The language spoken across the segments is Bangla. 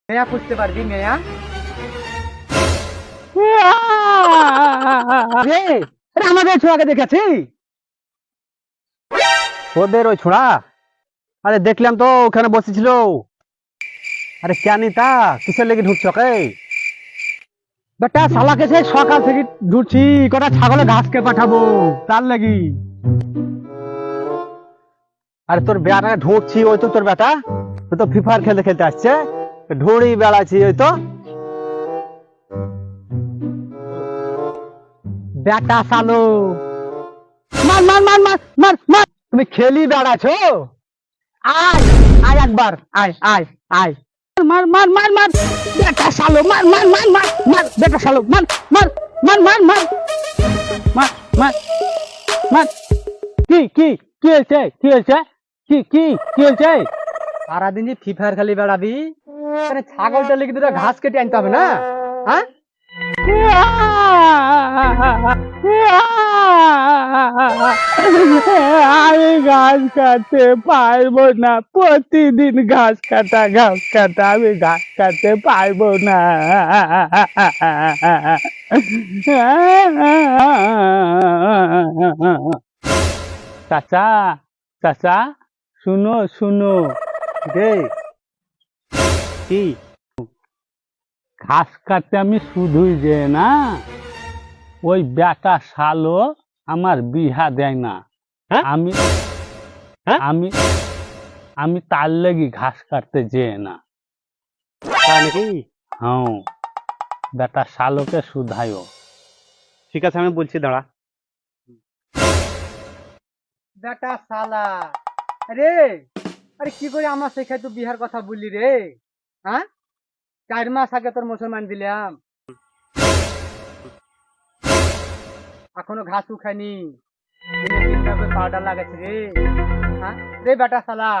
মেয়া পুষতে পারবি মেয়া? আমাদের ছোড়াকে দেখেছি, ওদের ওই ছোড়া। আরে দেখলাম তো ওখানে বসেছিল। আরে কেন তা কিসের লেগে ঢুকছ কে? বেটা শালাকে সেই সকাল থেকে ঢুকছি, কটা ছাগলে ঘাসকে পাঠাবো তার লাগি। আরে তোর বেটা ঢুকছি, ওই তো তোর বেটা, ওই তো ফ্রি ফায়ার খেলতে খেলতে আসছে, ঢুড়ি বেড়াচ্ছি ওই তো বেটা শালো। মার মার মার মার মার মার, তুমি খেলি বেড়াছো? আয় আয় একবার, আয় আয় আয়, মার মার মার মার বেটা শালো, মার মার মার মার মার বেটা শালো, মার মার মার মার মার মার মার মার। কি কি কি হয়েছে, কি হয়েছে, কি কি কি হয়েছে? সারাদিন যে ফ্রি ফায়ার খালি বেড়াবি, ছাগলটা লেগে দুটো ঘাস কেটে আনতে হবে না? হ্যাঁ, আমি ঘাস কাটতে পারবো না, প্রতিদিন ঘাস কাটা আমি ঘাস কাটতে পারবো না। চাচা চাচা শুনো শুনো রে, কি ঘাস কাটতে আমি শুধুই যে না, ওই বেটা শালো আমার বিহা দেয় না। আমি আমি আমি তার লাগি ঘাস কাটতে যে না। নাকি? হ্যাঁ, বেটা শালোকে শুধাইও। ঠিক আছে, আমি বলছি, দাঁড়া। বেটা শালা রে, আরে কি করে আমার শেখায় তুই বিহার কথা বললি রে? হ্যাঁ, 4 মাস আগে তোর মুসলমান দিলাম, এখনো ঘাস উখায়নি, পাউডার লাগাচ্ছে রে। হ্যাঁ রে বেটা শালা,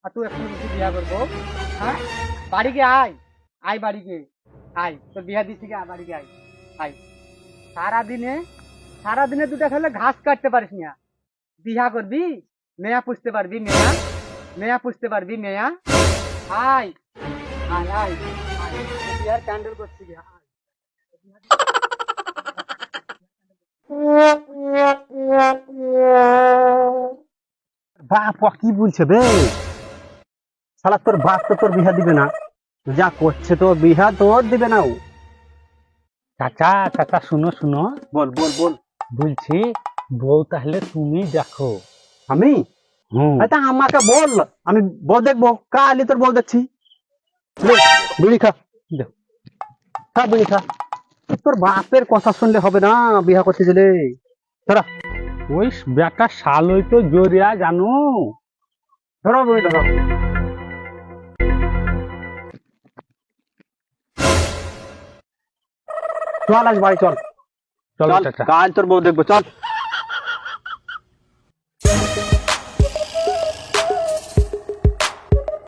আর তুই এখন কিছু বিয়া করবো? হ্যাঁ, বাড়িকে আয়, আয় বাড়িকে আয়, তোর বিয়া দিচ্ছি, বাড়িকে আয় আয়। সারাদিনে দুটা খেলে ঘাস কাটতে পারিস না, বিয়া করবি? মেয়া পুষতে পারবি মেয়া? মেয়া পুষতে পারবি মেয়া? আয় আয় আয় আয়, বিয়ার ক্যান্ডেল করছি, আয়। বাপ কি বলছে বে? শালা তোর বাপ তো তোর বিহা দিবে না, যা করছে তো বিহা তোর দিবে না ও। চাচা চাচা শুনো শুনো, বল বল বল। বলছি বউ তাহলে তুমি দেখো। আমি? হুম, তা আমাকে বল, আমি বউ দেখবো, কালি তোর বউ দেখছি। বিড়ি খা, দেখ খা বিড়ি খা। তোর বাপের কথা শুনলে হবে না বিহা করতে গেলে। ধরা ওই বেটা শালই তো জরিয়া জানো। ধরো বই ধরো। চল আজ বাড়ি চল, চল চল, চাচা। কাল তোর বউ দেখবো, চল।